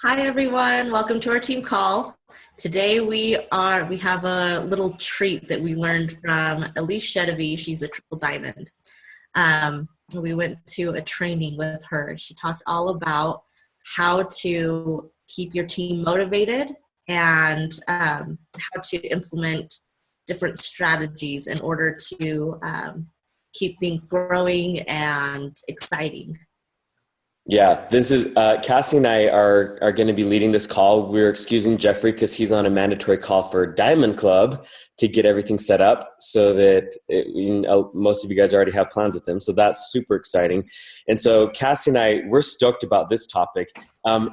Hi everyone, welcome to our team call. Today we have a little treat that we learned from Elise Chedevy. She's a triple diamond. We went to a training with her. She talked all about how to keep your team motivated and how to implement different strategies in order to keep things growing and exciting. Yeah, this is Cassie and I are going to be leading this call. We're excusing Jeffrey because he's on a mandatory call for Diamond Club to get everything set up so that most of you guys already have plans with him. So that's super exciting. And so Cassie and I, we're stoked about this topic.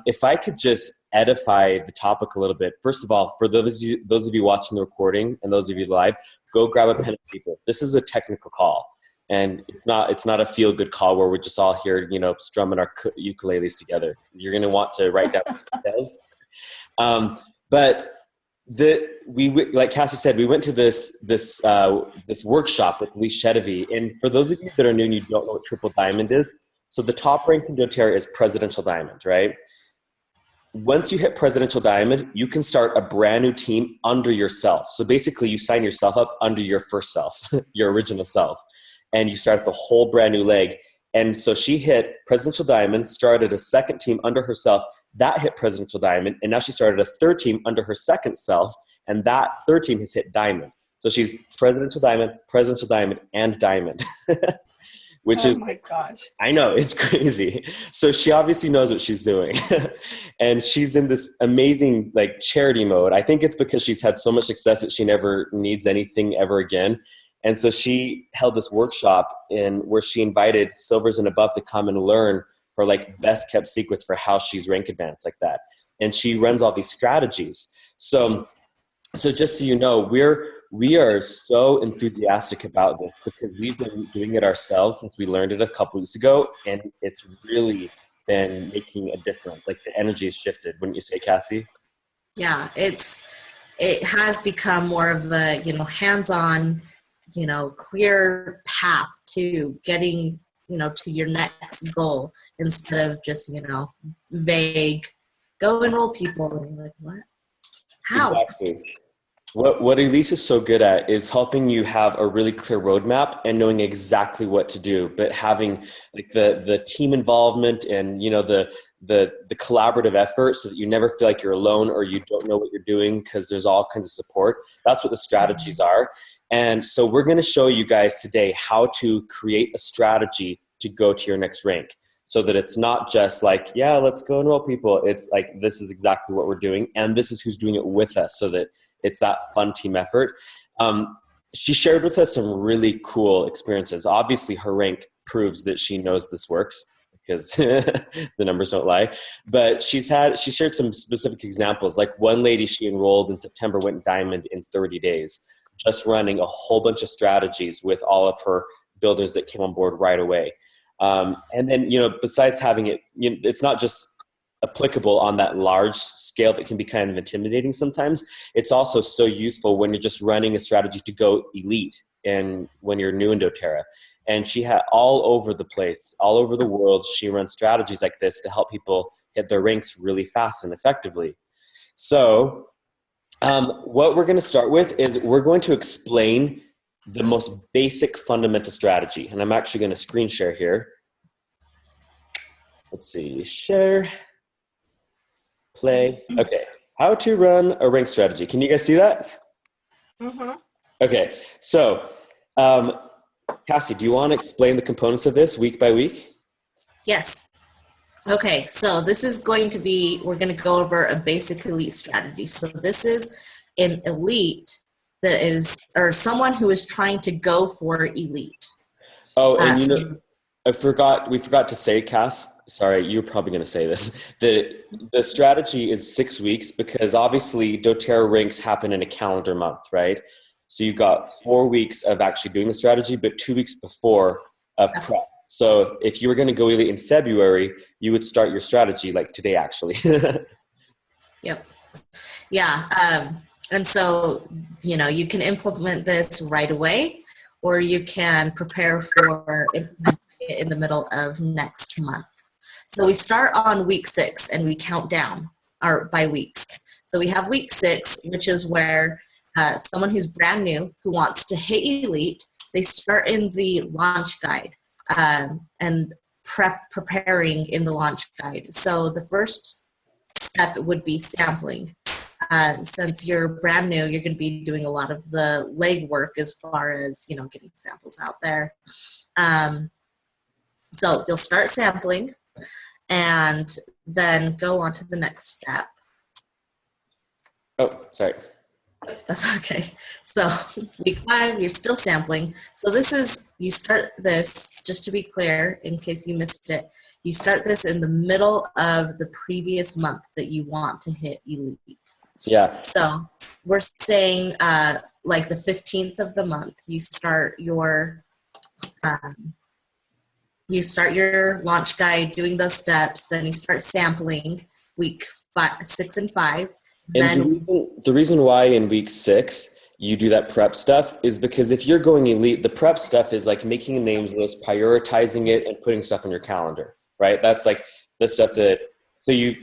If I could just edify the topic a little bit. First of all, for those of you watching the recording and those of you live, go grab a pen and paper. This is a technical call. And it's not a feel good call where we're just all here, strumming our ukuleles together. You're going to want to write down what it says. But like Cassie said, we went to this workshop with Elise Chedevy. And for those of you that are new and you don't know what triple diamond is, so the top rank in doTERRA is presidential diamond, right? Once you hit presidential diamond, you can start a brand new team under yourself. So basically you sign yourself up under your first self, your original self. And you start the whole brand new leg. And so she hit presidential diamond, started a second team under herself. That hit presidential diamond. And now she started a third team under her second self. And that third team has hit diamond. So she's presidential diamond, and diamond. Which is, my gosh. I know, it's crazy. So she obviously knows what she's doing. And she's in this amazing charity mode. I think it's because she's had so much success that she never needs anything ever again. And so she held this workshop where she invited silvers and above to come and learn her best kept secrets for how she's rank advanced like that. And she runs all these strategies. So just so you know, we are so enthusiastic about this because we've been doing it ourselves since we learned it a couple weeks ago, and it's really been making a difference. The energy has shifted, wouldn't you say, Cassie? Yeah, it has become more of a hands-on, clear path to getting, to your next goal instead of just, vague, go enroll people. And you're like, what? How? Exactly. What Elise is so good at is helping you have a really clear roadmap and knowing exactly what to do, but having the team involvement and, the collaborative effort so that you never feel like you're alone or you don't know what you're doing because there's all kinds of support. That's what the strategies are. And so we're going to show you guys today how to create a strategy to go to your next rank so that it's not just let's go enroll people. It's this is exactly what we're doing. And this is who's doing it with us so that it's that fun team effort. She shared with us some really cool experiences. Obviously her rank proves that she knows this works because the numbers don't lie. But she shared some specific examples. One lady she enrolled in September went diamond in 30 days. Just running a whole bunch of strategies with all of her builders that came on board right away. And then, besides having it, it's not just applicable on that large scale that can be kind of intimidating sometimes. It's also so useful when you're just running a strategy to go elite and when you're new in doTERRA. And she had all over the place, all over the world, she runs strategies like this to help people hit their ranks really fast and effectively. So what we're going to start with is we're going to explain the most basic fundamental strategy. And I'm actually going to screen share here. Let's see, share, play. Okay, how to run a rank strategy. Can you guys see that? Mm-hmm. Okay, so Cassie, do you want to explain the components of this week by week? Yes. Okay, so this is going to be, we're going to go over a basic elite strategy. So this is an elite that is, or someone who is trying to go for elite. Oh, and we forgot to say, Cass, sorry, you're probably going to say this, the strategy is 6 weeks because obviously doTERRA ranks happen in a calendar month, right? So you've got 4 weeks of actually doing the strategy, but 2 weeks before of prep. So if you were going to go elite in February, you would start your strategy today, actually. Yep. Yeah. And so, you can implement this right away, or you can prepare for implementing it in the middle of next month. So we start on week 6 and we count down. or by weeks. So we have week 6, which is where someone who's brand new who wants to hit elite, they start in the launch guide and preparing in the launch guide. So the first step would be sampling. Since you're brand new, you're going to be doing a lot of the legwork as far as, getting samples out there. So you'll start sampling and then go on to the next step. Oh, sorry. That's okay. So week 5, you're still sampling. So you start this, just to be clear, in case you missed it, you start this in the middle of the previous month that you want to hit elite. Yeah. So we're saying like the 15th of the month, you start your launch guide, doing those steps, then you start sampling week 6 and 5. And then the reason why in week 6 you do that prep stuff is because if you're going elite, the prep stuff is like making a names list, prioritizing it, and putting stuff on your calendar, right? That's like the stuff that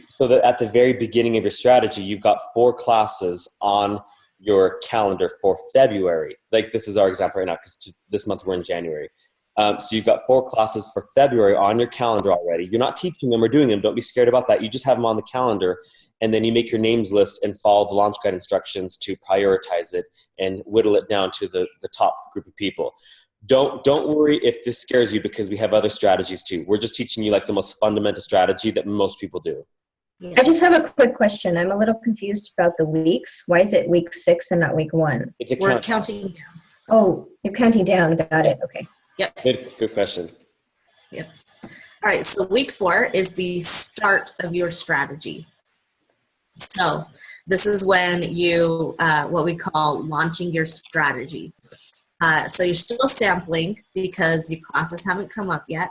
so that at the very beginning of your strategy, you've got 4 classes on your calendar for February. Like this is our example right now because this month we're in January. So you've got 4 classes for February on your calendar already. You're not teaching them or doing them. Don't be scared about that. You just have them on the calendar. And then you make your names list and follow the launch guide instructions to prioritize it and whittle it down to the top group of people. Don't worry if this scares you because we have other strategies too. We're just teaching you like the most fundamental strategy that most people do. Yeah. I just have a quick question. I'm a little confused about the weeks. Why is it week 6 and not week 1? We're counting down. Oh, you're counting down. Got it. Okay. Yep. Good question. Yep. All right. So week 4 is the start of your strategy. So this is when you, what we call launching your strategy. So you're still sampling because your classes haven't come up yet.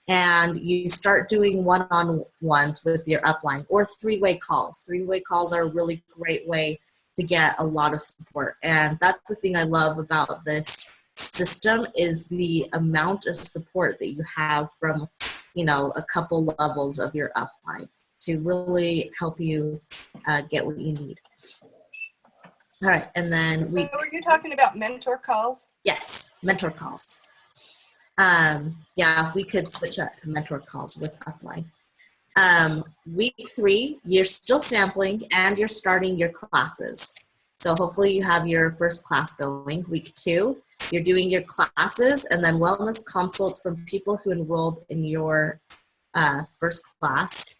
And you start doing one-on-ones with your upline or 3-way calls. 3-way calls are a really great way to get a lot of support. And that's the thing I love about this system is the amount of support that you have from, a couple levels of your upline to really help you get what you need. All right, and then were you talking about mentor calls? Yes, mentor calls. Yeah, we could switch that to mentor calls with upline. Week 3, you're still sampling and you're starting your classes. So hopefully you have your first class going. Week 2, you're doing your classes and then wellness consults from people who enrolled in your first class.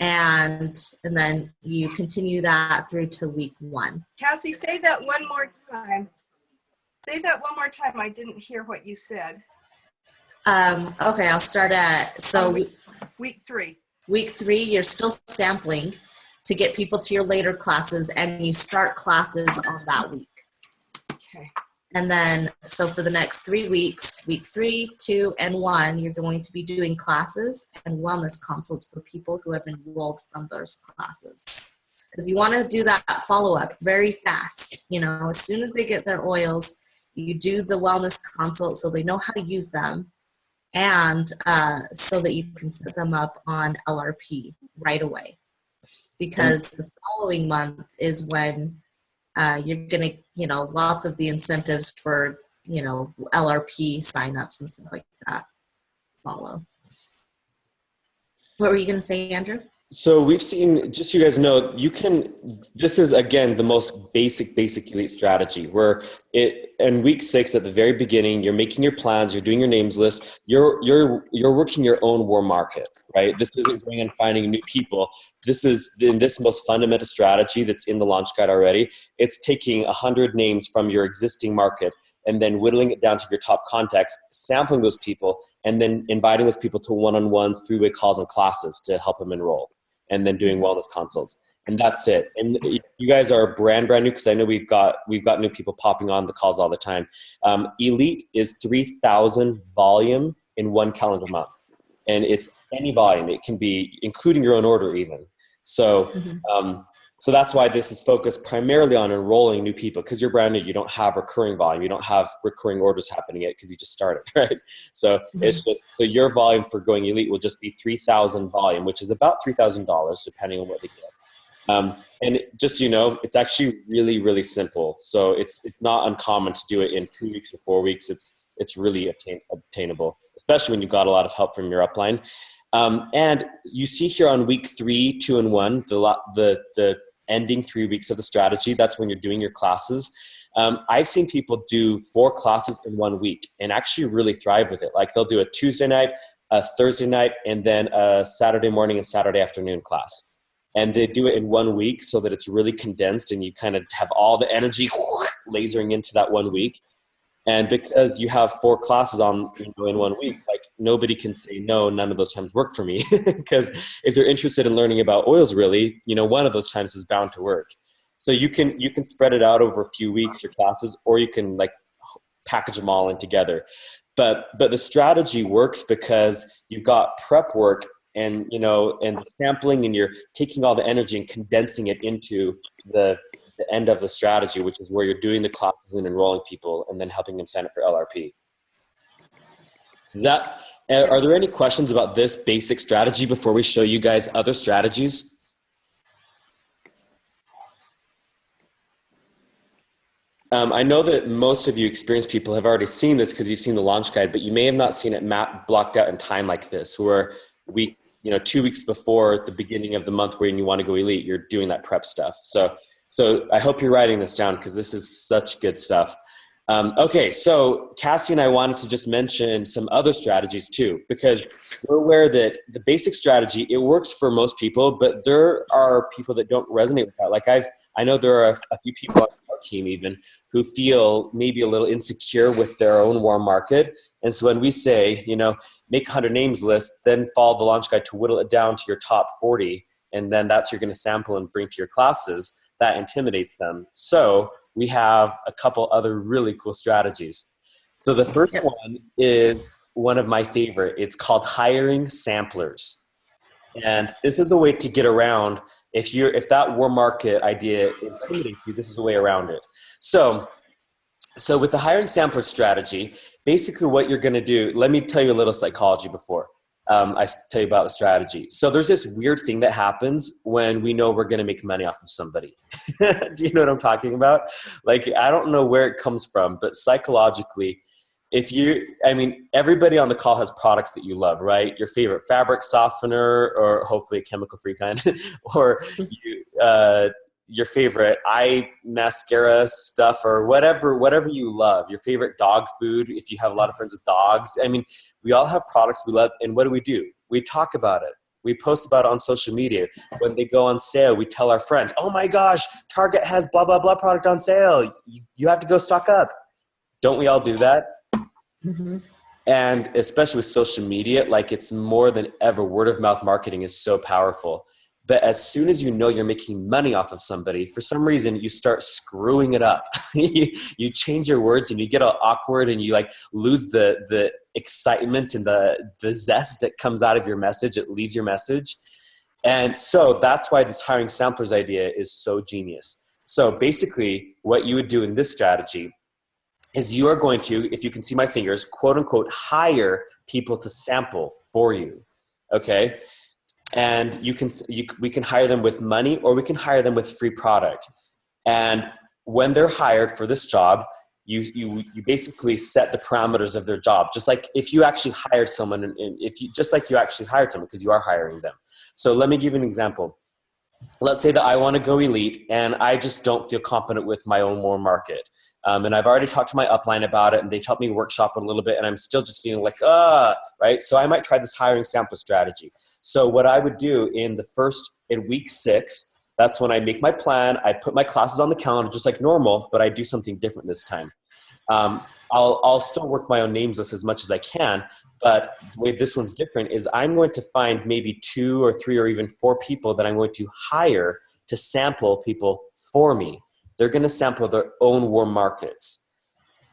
And then you continue that through to week 1. Cassie, say that one more time. Say that one more time. I didn't hear what you said. Okay, I'll start at, week 3. Week 3, you're still sampling to get people to your later classes and you start classes on that week. Okay. And then, so for the next 3 weeks, week 3, 2, and 1, you're going to be doing classes and wellness consults for people who have enrolled from those classes. Because you want to do that follow-up very fast. As soon as they get their oils, you do the wellness consult so they know how to use them and so that you can set them up on LRP right away. Because the following month is when you're going to, lots of the incentives for, LRP signups and stuff like that follow. What were you going to say, Andrew? So we've seen, just so you guys know, this is again, the most basic elite strategy where in week 6 at the very beginning, you're making your plans, you're doing your names list, you're working your own warm market, right? This isn't going and finding new people. This is in this most fundamental strategy that's in the launch guide already. It's taking 100 names from your existing market and then whittling it down to your top contacts, sampling those people, and then inviting those people to one-on-ones, 3-way calls and classes to help them enroll, and then doing wellness consults. And that's it. And you guys are brand new because I know we've got new people popping on the calls all the time. Elite is 3,000 volume in 1 calendar month. And it's any volume. It can be including your own order even. So, so that's why this is focused primarily on enrolling new people because you're brand new. You don't have recurring volume. You don't have recurring orders happening yet because you just started, right? So it's just, so your volume for going elite will just be 3,000 volume, which is about $3,000 depending on what they get. And just so you know, it's actually really, really simple. So it's not uncommon to do it in 2 weeks or 4 weeks. It's really obtainable, especially when you've got a lot of help from your upline. And you see here on week 3, 2, and 1, the ending 3 weeks of the strategy. That's when you're doing your classes. I've seen people do 4 classes in 1 week and actually really thrive with it. Like they'll do a Tuesday night, a Thursday night, and then a Saturday morning and Saturday afternoon class. And they do it in 1 week so that it's really condensed and you kind of have all the energy lasering into that 1 week. And because you have 4 classes on, in 1 week, like nobody can say, no, none of those times work for me. Because if they're interested in learning about oils, really, one of those times is bound to work. So you can spread it out over a few weeks, your classes, or you can like package them all in together. But the strategy works because you've got prep work and the sampling, and you're taking all the energy and condensing it into the end of the strategy, which is where you're doing the classes and enrolling people and then helping them sign up for LRP. Are there any questions about this basic strategy before we show you guys other strategies? I know that most of you experienced people have already seen this because you've seen the launch guide, but you may have not seen it blocked out in time like this, where 2 weeks before the beginning of the month when you want to go elite, you're doing that prep stuff. So I hope you're writing this down because this is such good stuff. Okay, so Cassie and I wanted to just mention some other strategies too, because we're aware that the basic strategy, it works for most people, but there are people that don't resonate with that. Like I know there are a few people on our team even who feel maybe a little insecure with their own warm market. And so when we say, make a 100 names list, then follow the launch guide to whittle it down to your top 40, and then that's you're going to sample and bring to your classes, that intimidates them. So we have a couple other really cool strategies. So the first one is one of my favorite. It's called hiring samplers. And this is a way to get around, if that warm market idea intimidates you, this is a way around it. So with the hiring sampler strategy, basically what you're going to do, let me tell you a little psychology before I tell you about the strategy. So there's this weird thing that happens when we know we're going to make money off of somebody. Do you know what I'm talking about? Like, I don't know where it comes from, but psychologically, everybody on the call has products that you love, right? Your favorite fabric softener, or hopefully a chemical-free kind, or your favorite eye mascara stuff, or whatever you love, your favorite dog food, if you have a lot of friends with dogs. We all have products we love, and what do? We talk about it. We post about it on social media. When they go on sale, we tell our friends, oh my gosh, Target has blah, blah, blah product on sale. You have to go stock up. Don't we all do that? Mm-hmm. And especially with social media, like it's more than ever, word of mouth marketing is so powerful. But as soon as you know you're making money off of somebody, for some reason you start screwing it up. you change your words and you get all awkward and you like lose the excitement and the zest that comes out of your message. It leaves your message. And so that's why this hiring samplers idea is so genius. So basically what you would do in this strategy is you are going to, if you can see my fingers, quote unquote, hire people to sample for you. Okay. And we can hire them with money, or we can hire them with free product. And when they're hired for this job, you basically set the parameters of their job, just like if you actually hired someone, and just like you actually hired someone, because you are hiring them. So let me give you an example. Let's say that I want to go elite and I just don't feel confident with my own warm market. And I've already talked to my upline about it, and they've helped me workshop it a little bit, and I'm still just feeling like, right? So I might try this hiring sample strategy. So what I would do in week 6, that's when I make my plan. I put my classes on the calendar just like normal, but I do something different this time. I'll still work my own names list as much as I can, but the way this one's different is I'm going to find maybe 2 or 3 or even 4 people that I'm going to hire to sample people for me. They're going to sample their own warm markets.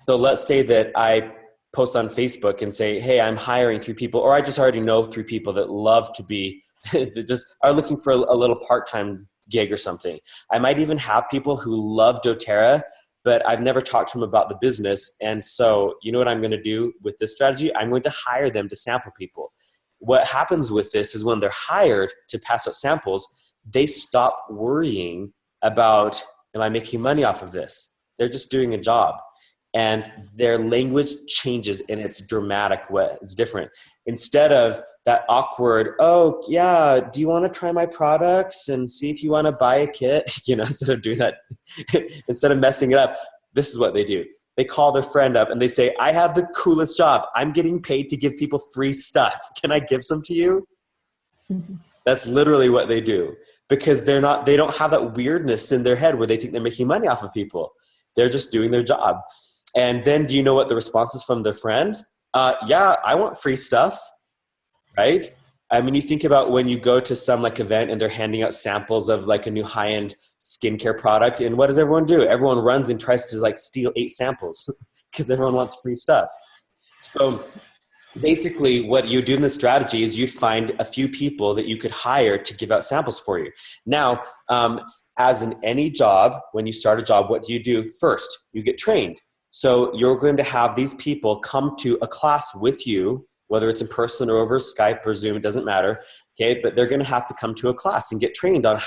So let's say that I post on Facebook and say, hey, I'm hiring 3 people, or I just already know 3 people that love to be, that just are looking for a little part-time gig or something. I might even have people who love doTERRA, but I've never talked to them about the business. And so you know what I'm going to do with this strategy? I'm going to hire them to sample people. What happens with this is when they're hired to pass out samples, they stop worrying about, am I making money off of this? They're just doing a job. And their language changes in its dramatic way. It's different. Instead of that awkward, oh yeah, do you want to try my products and see if you want to buy a kit? Instead of doing that, instead of messing it up, this is what they do. They call their friend up and they say, I have the coolest job. I'm getting paid to give people free stuff. Can I give some to you? That's literally what they do, because they don't have that weirdness in their head where they think they're making money off of people. They're just doing their job. And then do you know what the response is from their friends? Yeah, I want free stuff, right? I mean, you think about when you go to some event and they're handing out samples of a new high-end skincare product, and what does everyone do? Everyone runs and tries to steal 8 samples because everyone wants free stuff. So basically what you do in this strategy is you find a few people that you could hire to give out samples for you. Now, as in any job, when you start a job, what do? First, you get trained. So you're going to have these people come to a class with you, whether it's in person or over Skype or Zoom, it doesn't matter. Okay, but they're going to have to come to a class and get trained on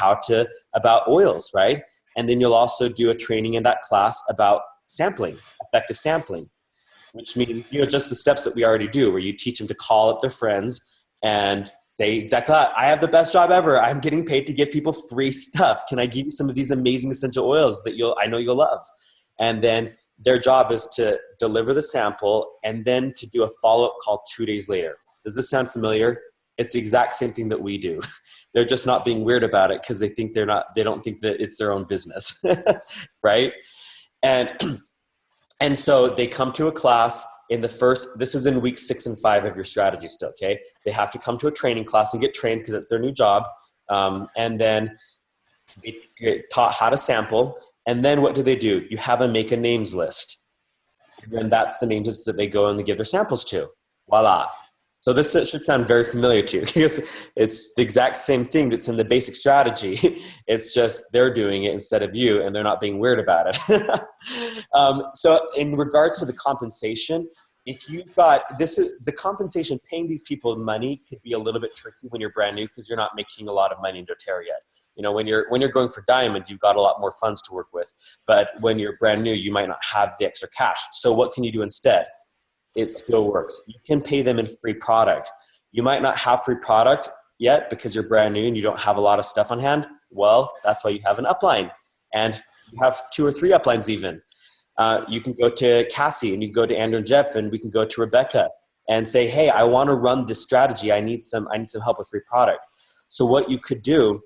about oils, right? And then you'll also do a training in that class about sampling, effective sampling, which means, just the steps that we already do, where you teach them to call up their friends and say exactly that. I have the best job ever. I'm getting paid to give people free stuff. Can I give you some of these amazing essential oils that I know you'll love? And then their job is to deliver the sample and then to do a follow-up call 2 days later. Does this sound familiar? It's the exact same thing that we do. They're just not being weird about it because they don't think that it's their own business, right? And so they come to a class this is in week 6 and 5 of your strategy still, okay? They have to come to a training class and get trained because it's their new job. And then they get taught how to sample. And then what do? You have them make a names list. And that's the names that they go and they give their samples to. Voila. So this should sound very familiar to you because it's the exact same thing that's in the basic strategy. It's just they're doing it instead of you, and they're not being weird about it. So in regards to the compensation, if you've got the compensation, paying these people money could be a little bit tricky when you're brand new because you're not making a lot of money in doTERRA yet. When you're going for diamond, you've got a lot more funds to work with. But when you're brand new, you might not have the extra cash. So what can you do instead? It still works. You can pay them in free product. You might not have free product yet because you're brand new and you don't have a lot of stuff on hand. Well, that's why you have an upline. And you have 2 or 3 uplines even. You can go to Cassie and you can go to Andrew and Jeff, and we can go to Rebecca and say, hey, I want to run this strategy. I need some help with free product. So what you could do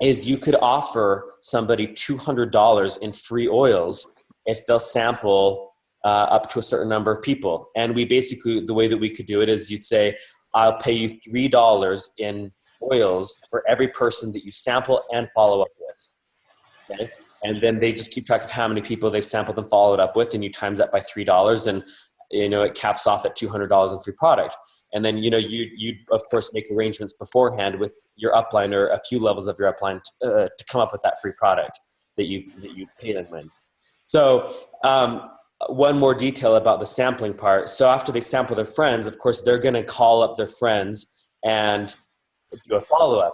is you could offer somebody $200 in free oils if they'll sample up to a certain number of people. And we basically, the way that we could do it is you'd say, I'll pay you $3 in oils for every person that you sample and follow up with. Okay? And then they just keep track of how many people they've sampled and followed up with, and you times that by $3, and it caps off at $200 in free product. And then, you of course make arrangements beforehand with your upline or a few levels of your upline to come up with that free product that you pay them in. So one more detail about the sampling part. So after they sample their friends, of course, they're going to call up their friends and do a follow-up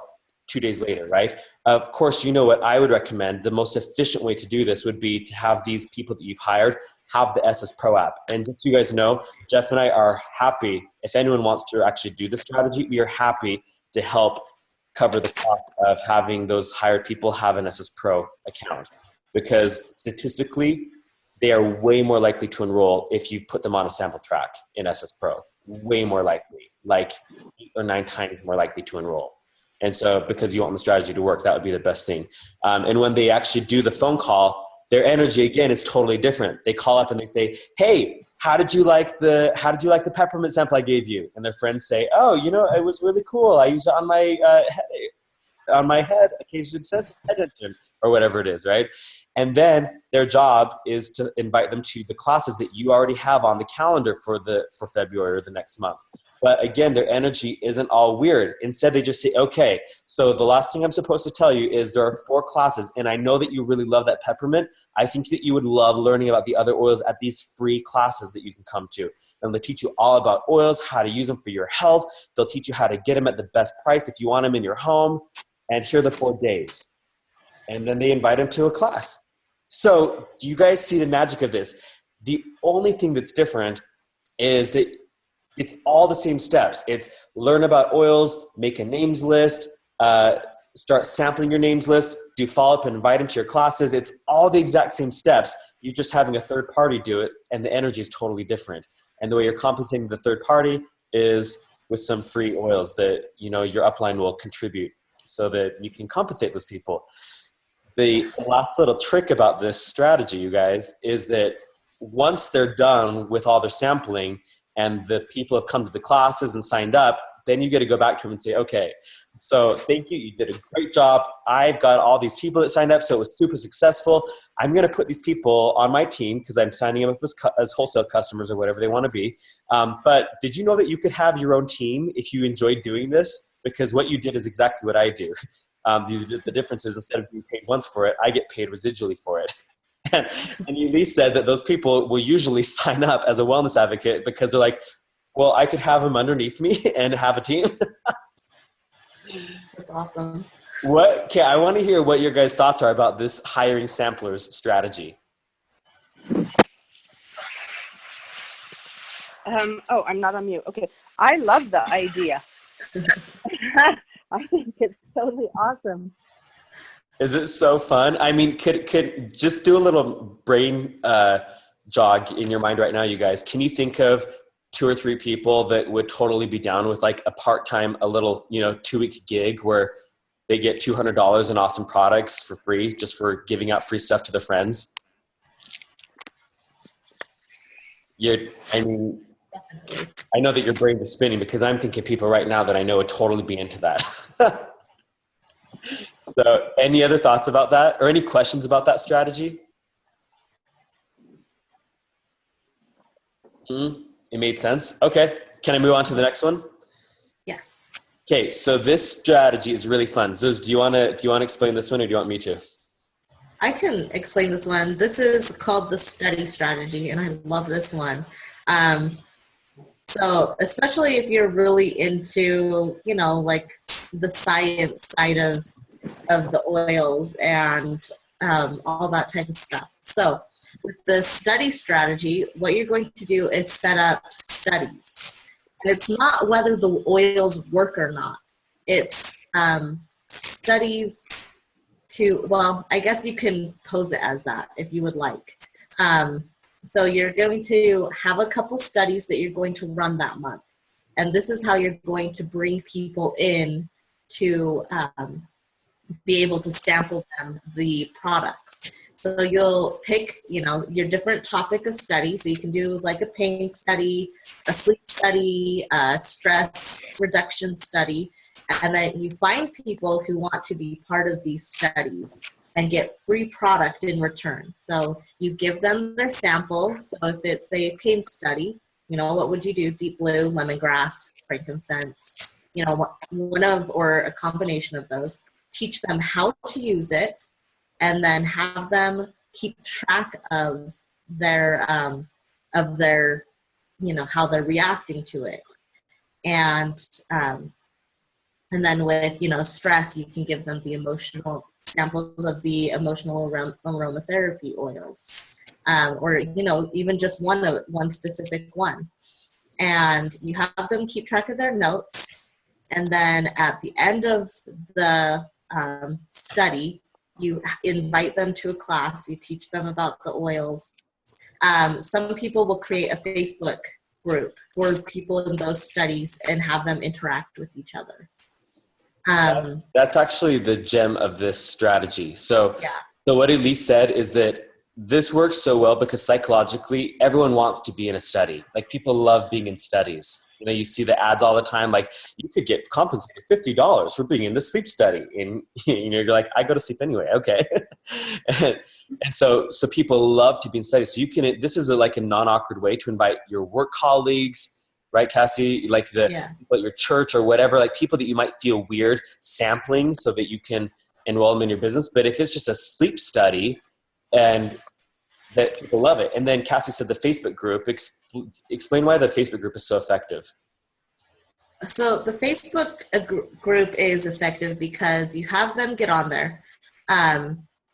2 days later, right? Of course, what I would recommend, the most efficient way to do this would be to have these people that you've hired have the SS Pro app. And just so you guys know, Jeff and I are happy, if anyone wants to actually do the strategy, we are happy to help cover the cost of having those hired people have an SS Pro account. Because statistically, they are way more likely to enroll if you put them on a sample track in SS Pro. Way more likely, 8 or 9 times more likely to enroll. And so because you want the strategy to work, that would be the best thing. And when they actually do the phone call, their energy, again, is totally different. They call up and they say, hey, how did you like the peppermint sample I gave you? And their friends say, oh, it was really cool. I used it on my head, occasionally head tension, or whatever it is, right? And then their job is to invite them to the classes that you already have on the calendar for February or the next month. But again, their energy isn't all weird. Instead, they just say, okay, so the last thing I'm supposed to tell you is there are 4 classes, and I know that you really love that peppermint. I think that you would love learning about the other oils at these free classes that you can come to. And they'll teach you all about oils, how to use them for your health. They'll teach you how to get them at the best price if you want them in your home. and here are the 4 days. And then they invite them to a class. So you guys see the magic of this. The only thing that's different is that it's all the same steps. It's learn about oils, make a names list, start sampling your names list, do follow-up and invite them to your classes. It's all the exact same steps. You're just having a third party do it, and the energy is totally different. And the way you're compensating the third party is with some free oils that, you know, your upline will contribute so that you can compensate those people. The last little trick about this strategy, you guys, is that once they're done with all their sampling and the people have come to the classes and signed up, then you get to go back to them and say, okay, so thank you. You did a great job. I've got all these people that signed up, so it was super successful. I'm going to put these people on my team because I'm signing them up as wholesale customers or whatever they want to be. But did you know that you could have your own team if you enjoyed doing this? Because what you did is exactly what I do. The difference is instead of being paid once for it, I get paid residually for it. And Elise said that those people will usually sign up as a wellness advocate because they're like, well, I could have them underneath me and have a team. That's awesome. Okay, I want to hear what your guys' thoughts are about this hiring samplers strategy. Oh, I'm not on mute. Okay. I love the idea. I think it's totally awesome. Is it so fun? I mean, could just do a little brain jog in your mind right now, you guys. Can you think of 2 or 3 people that would totally be down with like a part-time, a little, 2-week gig where they get $200 in awesome products for free, just for giving out free stuff to their friends? Definitely. I know that your brain is spinning because I'm thinking people right now that I know would totally be into that. So any other thoughts about that or any questions about that strategy? It made sense. Okay. Can I move on to the next one? Yes. Okay. So this strategy is really fun. Zuz, do you want to explain this one or do you want me to? I can explain this one. This is called the study strategy, and I love this one. So especially if you're really into, like the science side of the oils and all that type of stuff. So with the study strategy, what you're going to do is set up studies. And it's not whether the oils work or not. It's studies I guess you can pose it as that if you would like. So you're going to have a couple studies that you're going to run that month. And this is how you're going to bring people in to be able to sample them the products. So you'll pick, your different topic of study. So you can do like a pain study, a sleep study, a stress reduction study, and then you find people who want to be part of these studies and get free product in return. So you give them their sample. So if it's a pain study, what would you do? Deep blue, lemongrass, frankincense, one of or a combination of those. Teach them how to use it, and then have them keep track of their how they're reacting to it. And then with, stress, you can give them the emotional samples of the emotional aromatherapy oils, or, even just one specific one. And you have them keep track of their notes. And then at the end of the study, you invite them to a class, you teach them about the oils. Some people will create a Facebook group for people in those studies and have them interact with each other. That's actually the gem of this strategy. So what Elise said is that this works so well because psychologically everyone wants to be in a study. Like people love being in studies. You see the ads all the time. Like you could get compensated $50 for being in the sleep study, and you're like, I go to sleep anyway. Okay. and so people love to be in studies. So this is like a non-awkward way to invite your work colleagues, right, Cassie? Like people at your church or whatever, like people that you might feel weird sampling so that you can enroll them in your business. But if it's just a sleep study, and that people love it. And then Cassie said the Facebook group. Explain why the Facebook group is so effective. So the Facebook group is effective because you have them get on there.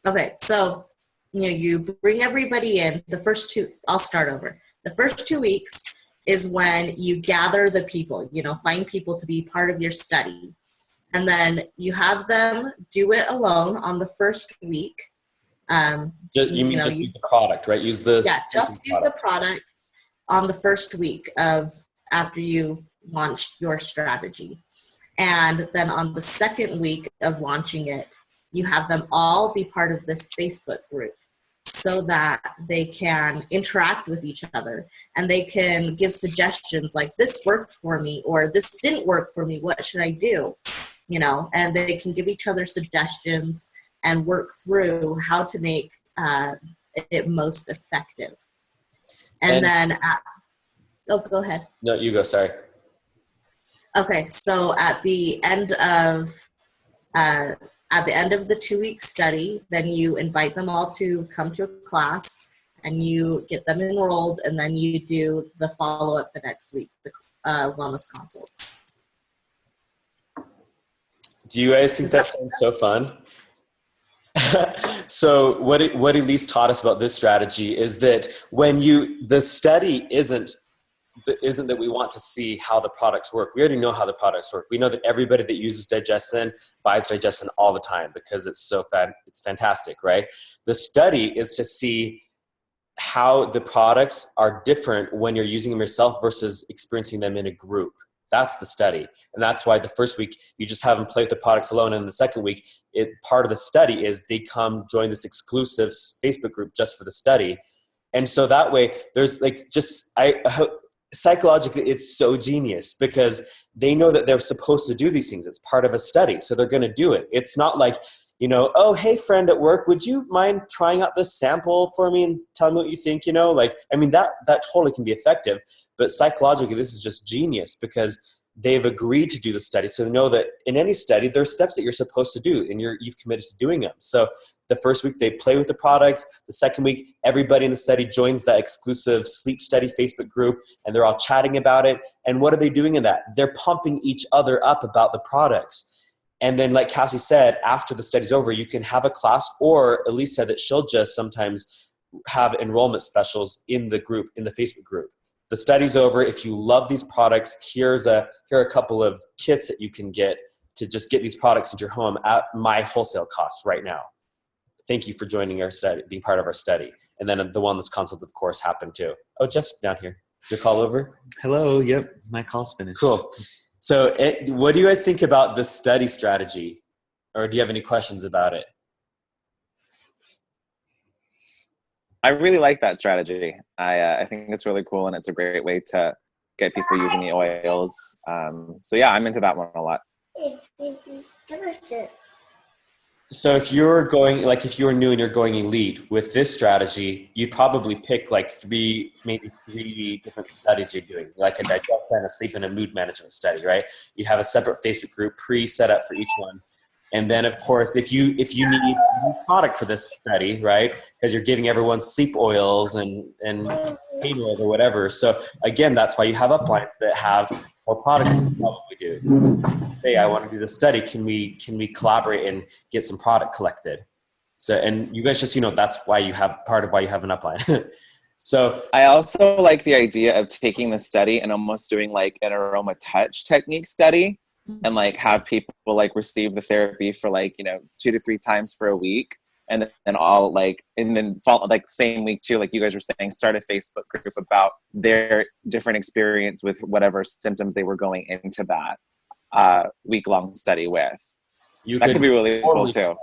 Okay, so you bring everybody in. The first two, I'll start over. The first 2 weeks is when you gather the people. Find people to be part of your study, and then you have them do it alone on the first week. You mean just use the product, right? Use the just use the product on the first week after you've launched your strategy. And then on the second week of launching it, you have them all be part of this Facebook group so that they can interact with each other and they can give suggestions like, this worked for me, or this didn't work for me, what should I do? And they can give each other suggestions and work through how to make it most effective. And then, go ahead. No, you go, sorry. Okay, so at the end of the 2 week study, then you invite them all to come to a class and you get them enrolled, and then you do the follow-up the next week, the wellness consults. Do you guys think that sounds so fun? So what Elise taught us about this strategy is that the study isn't that we want to see how the products work. We already know how the products work. We know that everybody that uses Digestin buys Digestin all the time because it's it's fantastic, right? The study is to see how the products are different when you're using them yourself versus experiencing them in a group. That's the study. And that's why the first week you just have them play with the products alone. And the second week, part of the study is they come join this exclusive Facebook group just for the study. And so that way there's psychologically, it's so genius because they know that they're supposed to do these things. It's part of a study. So they're going to do it. It's not like, oh, hey, friend at work, would you mind trying out this sample for me and tell me what you think? That totally can be effective. But psychologically, this is just genius because they've agreed to do the study. So they know that in any study, there are steps that you're supposed to do and you've committed to doing them. So the first week they play with the products. The second week, everybody in the study joins that exclusive sleep study Facebook group and they're all chatting about it. And what are they doing in that? They're pumping each other up about the products. And then like Cassie said, after the study's over, you can have a class, or Elise said that she'll just sometimes have enrollment specials in the group, in the Facebook group. The study's over. If you love these products, here are a couple of kits that you can get to just get these products into your home at my wholesale cost right now. Thank you for joining our study, being part of our study. And then the wellness consult, of course, happened too. Oh, Jeff's down here. Is your call over? Hello. Yep. My call's finished. Cool. So what do you guys think about the study strategy? Or do you have any questions about it? I really like that strategy. I think it's really cool, and it's a great way to get people using the oils. So yeah, I'm into that one a lot. So if you're new and you're going elite with this strategy, you'd probably pick like maybe three different studies you're doing, like a digestion, a sleep, and a mood management study, right? You have a separate Facebook group pre-set up for each one. And then, of course, if you need a product for this study, right, because you're giving everyone sleep oils and pain oils or whatever. So, again, that's why you have uplines that have more products than you probably do. Hey, I want to do this study. Can we collaborate and get some product collected? So, and you guys just, that's why you have part of why you have an upline. So I also like the idea of taking the study and almost doing like an aroma touch technique study. And like have people like receive the therapy for 2 to 3 times for a week, and then all and then follow same week too, like you guys were saying, start a Facebook group about their different experience with whatever symptoms they were going into that week-long study with. That could be really cool too.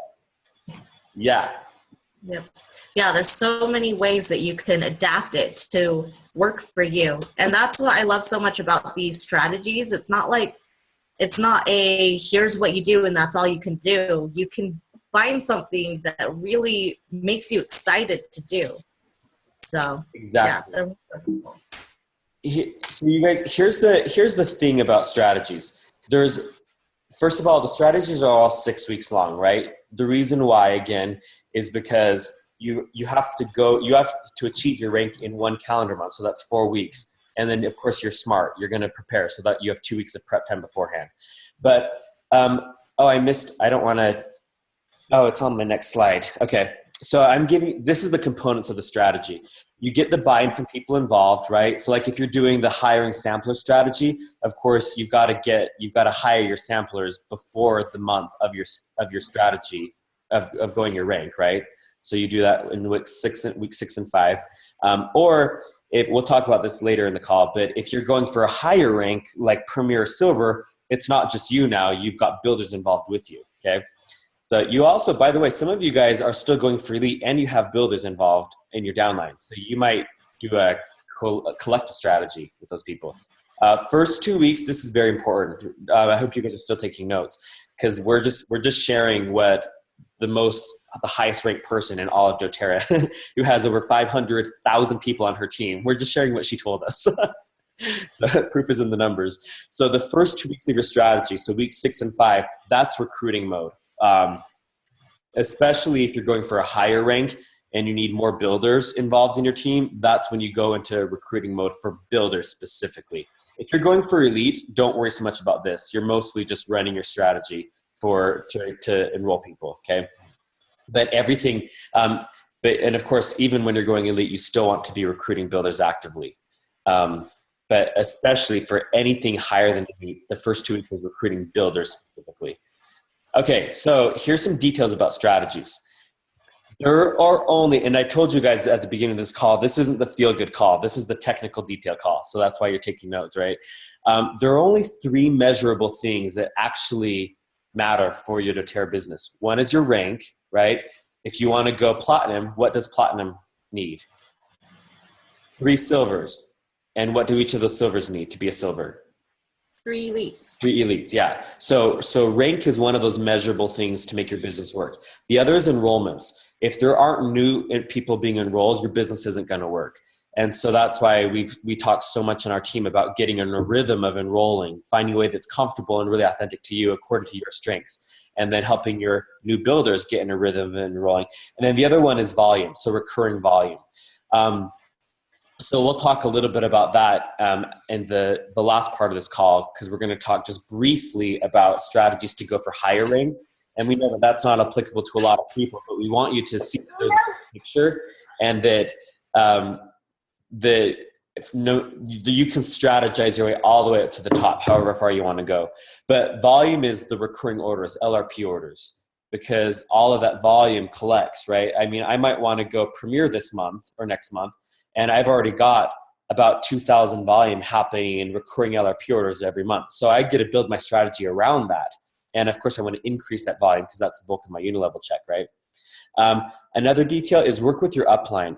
Yeah. Yep. Yeah, there's so many ways that you can adapt it to work for you, and that's what I love so much about these strategies. It's not a here's what you do and that's all you can do. You can find something that really makes you excited to do. So exactly. Yeah, they're cool. So you guys, here's the thing about strategies. First of all, the strategies are all 6 weeks long, right? The reason why, again, is because you have to achieve your rank in 1 calendar month. So that's 4 weeks. And then, of course, you're smart. You're going to prepare so that you have 2 weeks of prep time beforehand. But, it's on my next slide. Okay. So this is the components of the strategy. You get the buy-in from people involved, right? So like if you're doing the hiring sampler strategy, of course, you've got to hire your samplers before the month of your strategy of going your rank, right? So you do that in week 6 and 5. We'll talk about this later in the call, but if you're going for a higher rank like Premier Silver, it's not just you now, you've got builders involved with you, okay? So you also, by the way, some of you guys are still going for elite and you have builders involved in your downline. So you might do a collective strategy with those people. First 2 weeks, this is very important. I hope you guys are still taking notes because we're just sharing what the highest ranked person in all of doTERRA who has over 500,000 people on her team. We're just sharing what she told us. So proof is in the numbers. So the first 2 weeks of your strategy, so weeks 6 and 5, that's recruiting mode. Especially if you're going for a higher rank and you need more builders involved in your team, that's when you go into recruiting mode for builders specifically. If you're going for elite, don't worry so much about this. You're mostly just running your strategy to enroll people, okay? But everything, and of course, even when you're going elite, you still want to be recruiting builders actively. But especially for anything higher than elite, the first 2 weeks is recruiting builders specifically. Okay, so here's some details about strategies. There are only, and I told you guys at the beginning of this call, this isn't the feel-good call. This is the technical detail call. So that's why you're taking notes, right? There are only 3 measurable things that actually matter for your doTERRA business. One is your rank, right? If you want to go platinum, what does platinum need? 3 silvers. And what do each of those silvers need to be a silver? 3 elites. 3 elites, yeah. So rank is one of those measurable things to make your business work. The other is enrollments. If there aren't new people being enrolled, your business isn't going to work. And so that's why we talk so much in our team about getting in a rhythm of enrolling, finding a way that's comfortable and really authentic to you according to your strengths, and then helping your new builders get in a rhythm of enrolling. And then the other one is volume, so recurring volume. So we'll talk a little bit about that in the last part of this call, because we're going to talk just briefly about strategies to go for higher rank. And we know that that's not applicable to a lot of people, but we want you to see the picture and that you can strategize your way all the way up to the top, however far you want to go. But volume is the recurring orders, LRP orders, because all of that volume collects, right? I mean, I might want to go Premier this month or next month, and I've already got about 2,000 volume happening in recurring LRP orders every month. So I get to build my strategy around that. And of course, I want to increase that volume because that's the bulk of my unilevel check, right? Another detail is work with your upline.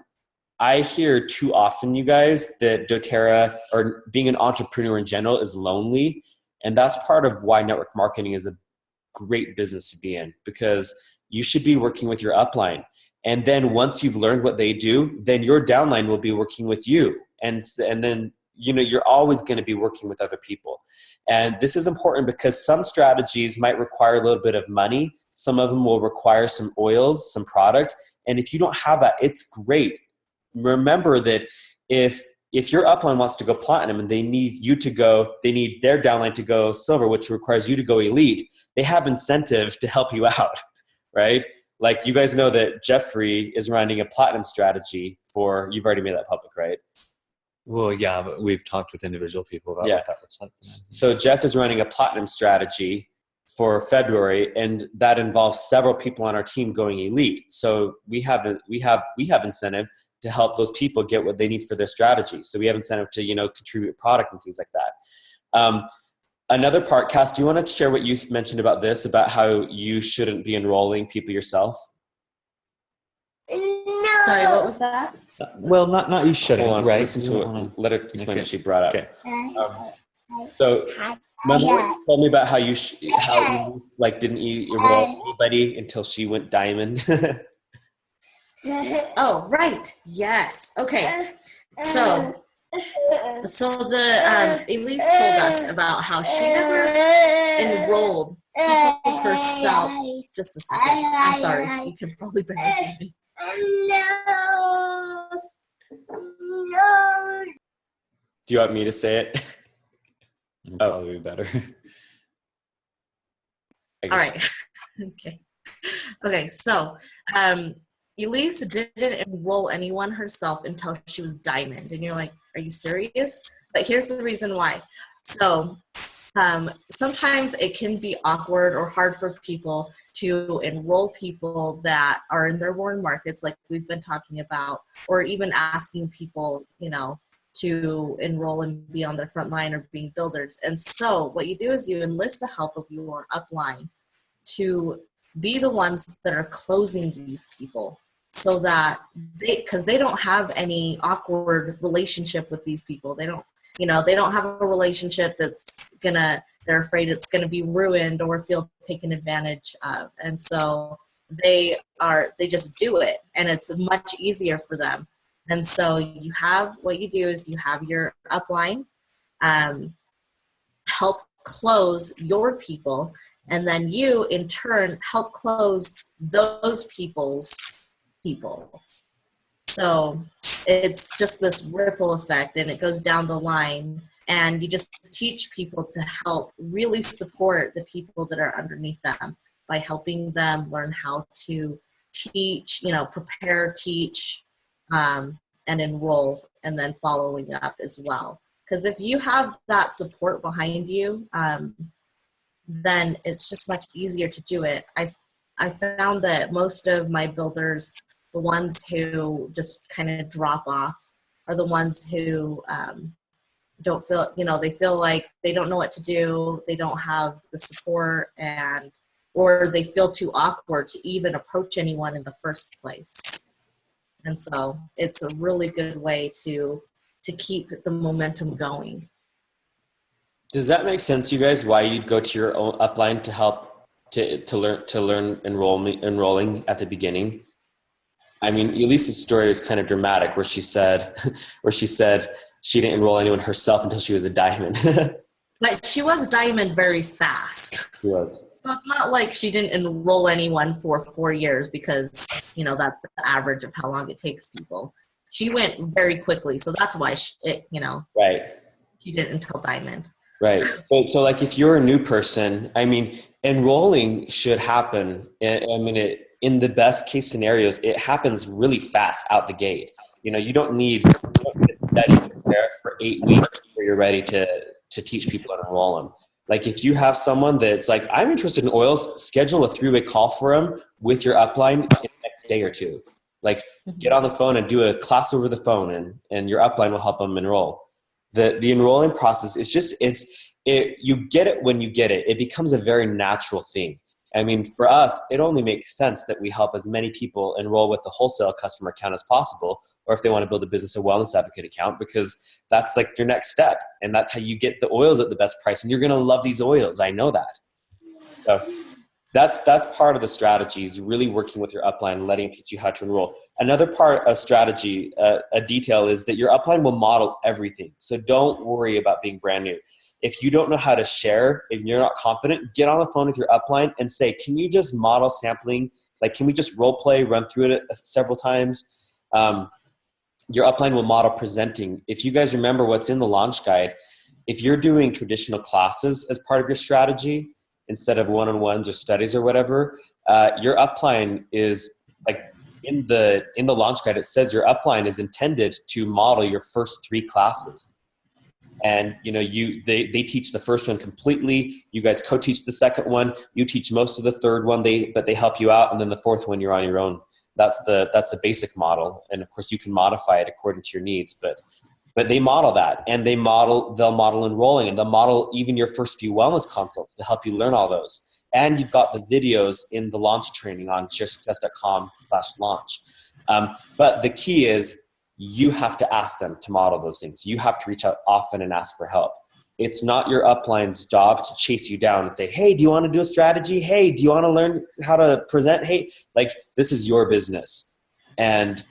I hear too often, you guys, that doTERRA or being an entrepreneur in general is lonely. And that's part of why network marketing is a great business to be in, because you should be working with your upline. And then once you've learned what they do, then your downline will be working with you. And then, you're always going to be working with other people. And this is important because some strategies might require a little bit of money. Some of them will require some oils, some product. And if you don't have that, it's great. Remember that if your upline wants to go platinum and they need their downline to go silver, which requires you to go elite, they have incentive to help you out, right? Like you guys know that Jeffrey is running a platinum strategy you've already made that public, right? Well, yeah, but we've talked with individual people about what that looks like. So Jeff is running a platinum strategy for February, and that involves several people on our team going elite. So we have incentive to help those people get what they need for their strategy. So we have incentive to, contribute product and things like that. Another part, Cass, do you want to share what you mentioned about this, about how you shouldn't be enrolling people yourself? No. Sorry, what was that? Well, not you shouldn't, Hold on, right? listen to it. Let her explain what she brought up. Okay. So, remember you told me about how you didn't enroll anybody until she went diamond? Oh, right. Yes. Okay. So the Elise told us about how she never enrolled people herself. Just a second. I'm sorry. You can probably bear with me. Do you want me to say it? It'd probably be better. I All guess. right. Okay. Okay. So, Elise didn't enroll anyone herself until she was diamond. And you're like, are you serious? But here's the reason why. So, sometimes it can be awkward or hard for people to enroll people that are in their warm markets, like we've been talking about, or even asking people, to enroll and be on their front line or being builders. And so what you do is you enlist the help of your upline to be the ones that are closing these people, so that because they don't have any awkward relationship with these people. They don't have a relationship they're afraid it's gonna be ruined or feel taken advantage of. And so they just do it, and it's much easier for them. And so what you do is you have your upline help close your people, and then you in turn help close those people's people. So it's just this ripple effect, and it goes down the line, and you just teach people to help really support the people that are underneath them by helping them learn how to teach, prepare, teach, and enroll, and then following up as well. Because if you have that support behind you, then it's just much easier to do it. I found that most of my builders, the ones who just kind of drop off, are the ones who don't feel, they feel like they don't know what to do, they don't have the support, or they feel too awkward to even approach anyone in the first place. And so it's a really good way to keep the momentum going. Does that make sense, you guys? Why you'd go to your own upline to help to learn enrolling at the beginning? I mean, Elise's story is kind of dramatic, where she said she didn't enroll anyone herself until she was a diamond. But she was diamond very fast. She was. So it's not like she didn't enroll anyone for 4 years, because, that's the average of how long it takes people. She went very quickly. So that's why Right. she did it until diamond. Right. So like if you're a new person, I mean, enrolling should happen. In the best case scenarios, it happens really fast out the gate. You don't need to study there for 8 weeks before you're ready to teach people and enroll them. Like if you have someone that's like, I'm interested in oils, schedule a 3-way call for them with your upline in the next day or two. Like get on the phone and do a class over the phone, and your upline will help them enroll. The enrolling process is just, you get it when you get it. It becomes a very natural thing. I mean, for us, it only makes sense that we help as many people enroll with the wholesale customer account as possible, or if they want to build a business or wellness advocate account, because that's like your next step. And that's how you get the oils at the best price. And you're going to love these oils. I know that. So that's part of the strategy, is really working with your upline and letting them teach you how to enroll. Another part of strategy, a detail, is that your upline will model everything. So don't worry about being brand new. If you don't know how to share, if you're not confident, get on the phone with your upline and say, can you just model sampling? Like, can we just role play, run through it several times? Your upline will model presenting. If you guys remember what's in the launch guide, if you're doing traditional classes as part of your strategy, instead of one-on-ones or studies or whatever, your upline is like in the launch guide, it says your upline is intended to model your first 3 classes. And they teach the first one completely. You guys co-teach the second one. You teach most of the third one, but they help you out. And then the fourth one, you're on your own. That's the basic model. And of course you can modify it according to your needs, but they model that, and they'll model enrolling, and they'll model even your first few wellness consults to help you learn all those. And you've got the videos in the launch training on sharesuccess.com/launch. But the key is you have to ask them to model those things. You have to reach out often and ask for help. It's not your upline's job to chase you down and say, hey, do you want to do a strategy? Hey, do you want to learn how to present? Hey, like, this is your business. And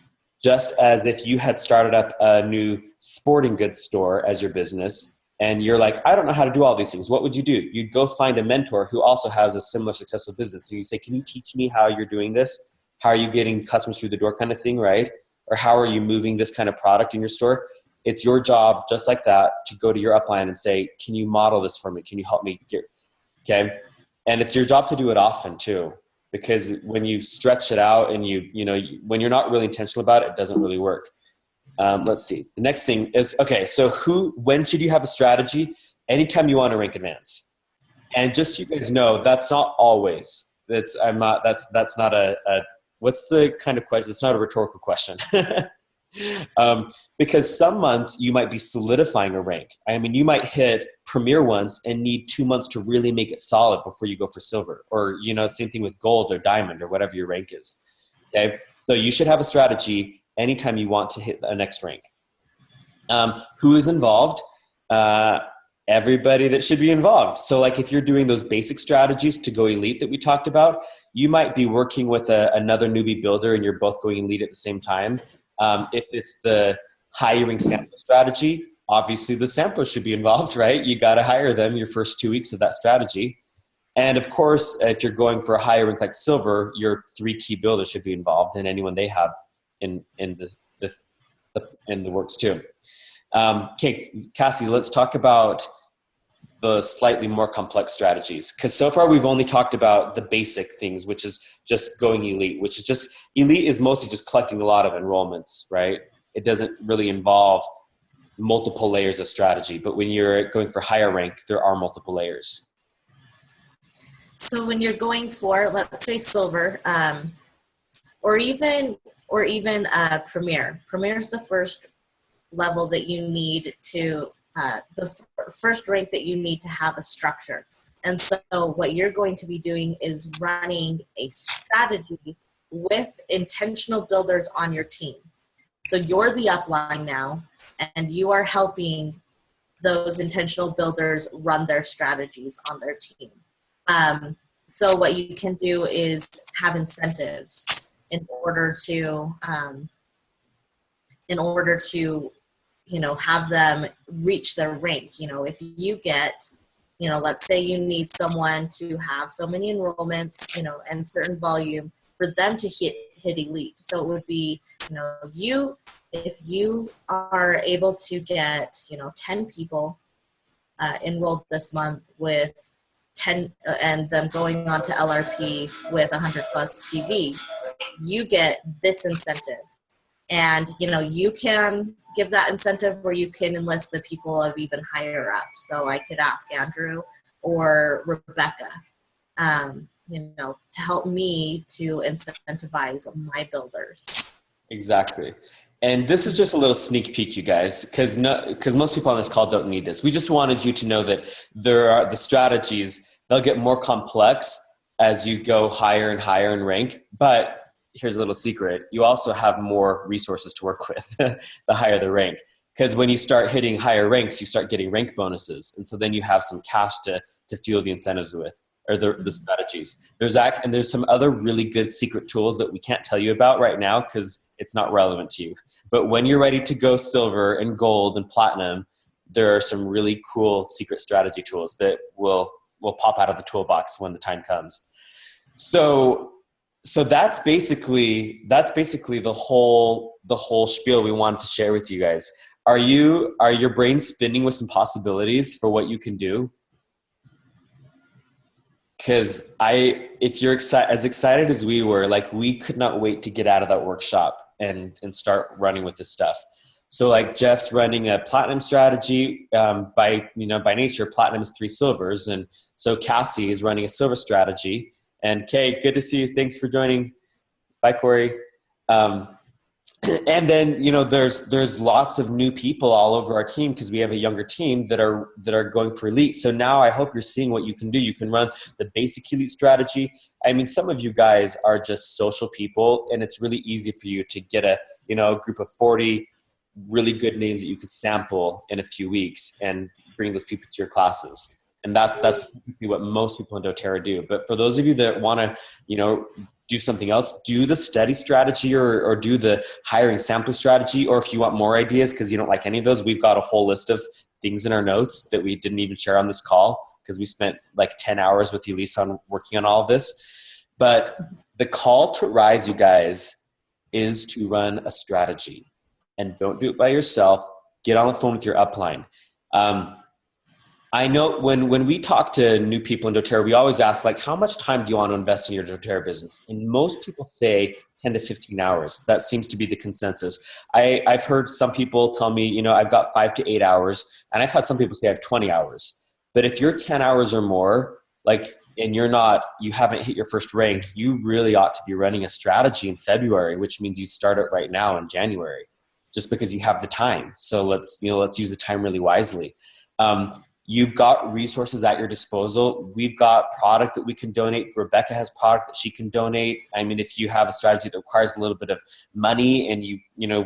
just as if you had started up a new sporting goods store as your business, and you're like, I don't know how to do all these things, what would you do? You'd go find a mentor who also has a similar successful business. So you say, can you teach me how you're doing this? How are you getting customers through the door kind of thing, right? Or how are you moving this kind of product in your store? it's your job, just like that, to go to your upline and say, can you model this for me? Can you help me get, okay? And it's your job to do it often too, because when you stretch it out and when you're not really intentional about it, it doesn't really work. Let's see. The next thing is, okay, so when should you have a strategy? Anytime you want to rank advance. And just so you guys know, that's not always. That's not a what's the kind of question? It's not a rhetorical question. Because some months you might be solidifying a rank. I mean, you might hit premier once and need 2 months to really make it solid before you go for silver, or, same thing with gold or diamond or whatever your rank is. Okay. So you should have a strategy anytime you want to hit a next rank. Who is involved? Everybody that should be involved. So like if you're doing those basic strategies to go elite that we talked about, you might be working with another newbie builder and you're both going elite at the same time. If it's the hiring sample strategy, obviously the samplers should be involved, right? You got to hire them your first 2 weeks of that strategy. And of course, if you're going for a higher rank like silver, your 3 key builders should be involved, and anyone they have in the works too. Okay, Cassie, let's talk about the slightly more complex strategies, because so far we've only talked about the basic things, which is just going elite, which is just elite is mostly just collecting a lot of enrollments, right? It doesn't really involve multiple layers of strategy, but when you're going for higher rank, there are multiple layers. So when you're going for, let's say, silver, or even premier. Premier is the first level that you need to, first rank that you need to have a structure. And so what you're going to be doing is running a strategy with intentional builders on your team. So you're the upline now, and you are helping those intentional builders run their strategies on their team. So what you can do is have incentives in order to have them reach their rank. If you get, let's say you need someone to have so many enrollments, and certain volume for them to hit elite. So it would be, if you are able to get, 10 people enrolled this month with 10 and them going on to LRP with 100 plus TV, you get this incentive. And, you can give that incentive, or you can enlist the people of even higher up. So I could ask Andrew or Rebecca, to help me to incentivize my builders. Exactly. And this is just a little sneak peek, you guys, because most people on this call don't need this. We just wanted you to know that there are the strategies, they'll get more complex as you go higher and higher in rank. But here's a little secret. You also have more resources to work with the higher the rank. Because when you start hitting higher ranks, you start getting rank bonuses. And so then you have some cash to fuel the incentives with, or the strategies. There's some other really good secret tools that we can't tell you about right now because it's not relevant to you. But when you're ready to go silver and gold and platinum, there are some really cool secret strategy tools that will pop out of the toolbox when the time comes. So that's basically the whole spiel we wanted to share with you guys. Are your brains spinning with some possibilities for what you can do? Because if you're as excited as we were, like, we could not wait to get out of that workshop and start running with this stuff. So like Jeff's running a platinum strategy. By nature, platinum is 3 silvers, and so Cassie is running a silver strategy. And Kay, good to see you. Thanks for joining. Bye, Corey. And then, there's lots of new people all over our team because we have a younger team that are going for elite. So now I hope you're seeing what you can do. You can run the basic elite strategy. I mean, some of you guys are just social people, and it's really easy for you to get a group of 40 really good names that you could sample in a few weeks and bring those people to your classes. And that's what most people in doTERRA do. But for those of you that want to, do something else, do the study strategy or do the hiring sample strategy. Or if you want more ideas because you don't like any of those, we've got a whole list of things in our notes that we didn't even share on this call because we spent like 10 hours with Elise on working on all of this. But the call to rise, you guys, is to run a strategy. And don't do it by yourself. get on the phone with your upline. I know when we talk to new people in doTERRA, we always ask, like, how much time do you want to invest in your doTERRA business? And most people say 10 to 15 hours. That seems to be the consensus. I've heard some people tell me, you know, I've got 5 to 8 hours, and I've had some people say I have 20 hours. But if you're 10 hours or more, like, and you haven't hit your first rank, you really ought to be running a strategy in February, which means you'd start it right now in January, just because you have the time. So let's use the time really wisely. You've got resources at your disposal. We've got product that we can donate. Rebecca has product that she can donate. I mean, if you have a strategy that requires a little bit of money and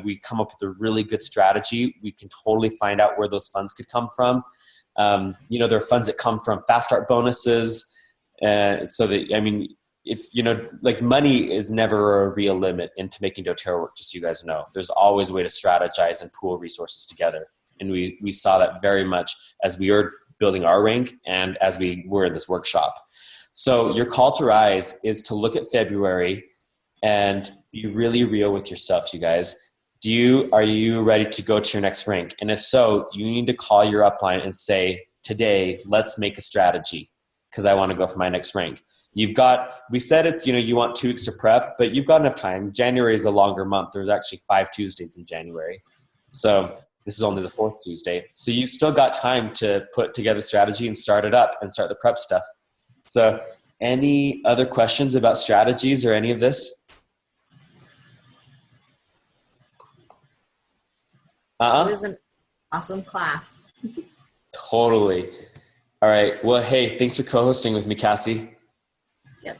we come up with a really good strategy, we can totally find out where those funds could come from. There are funds that come from fast start bonuses. So that, I mean, if, like, money is never a real limit into making doTERRA work, just so you guys know. There's always a way to strategize and pool resources together. And we saw that very much as we were building our rank and as we were in this workshop. So your call to rise is to look at February and be really real with yourself, you guys. Are you ready to go to your next rank? And if so, you need to call your upline and say, today, let's make a strategy because I want to go for my next rank. We said it's, you want 2 weeks to prep, but you've got enough time. January is a longer month. There's actually 5 Tuesdays in January. So this is only the 4th Tuesday. So you've still got time to put together a strategy and start it up and start the prep stuff. So any other questions about strategies or any of this? It was an awesome class. Totally. All right. Well, hey, thanks for co-hosting with me, Cassie. Yep.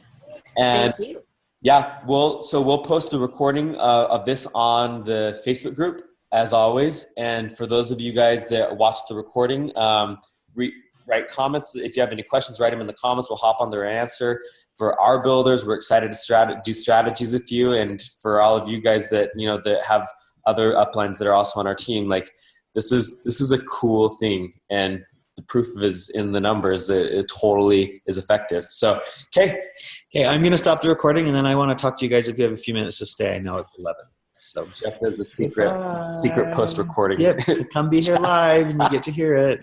And thank you. Yeah, we'll post the recording of this on the Facebook group, as always. And for those of you guys that watch the recording, write comments. If you have any questions, write them in the comments. We'll hop on there and answer. For our builders, we're excited to do strategies with you. And for all of you guys that, that have other uplines that are also on our team, like, this is a cool thing. And the proof is in the numbers. It totally is effective. So, okay. Okay, I'm going to stop the recording, and then I want to talk to you guys if you have a few minutes to stay. I know it's 11. So Jeff does the secret post-recording. Yep, come be here live, and you get to hear it.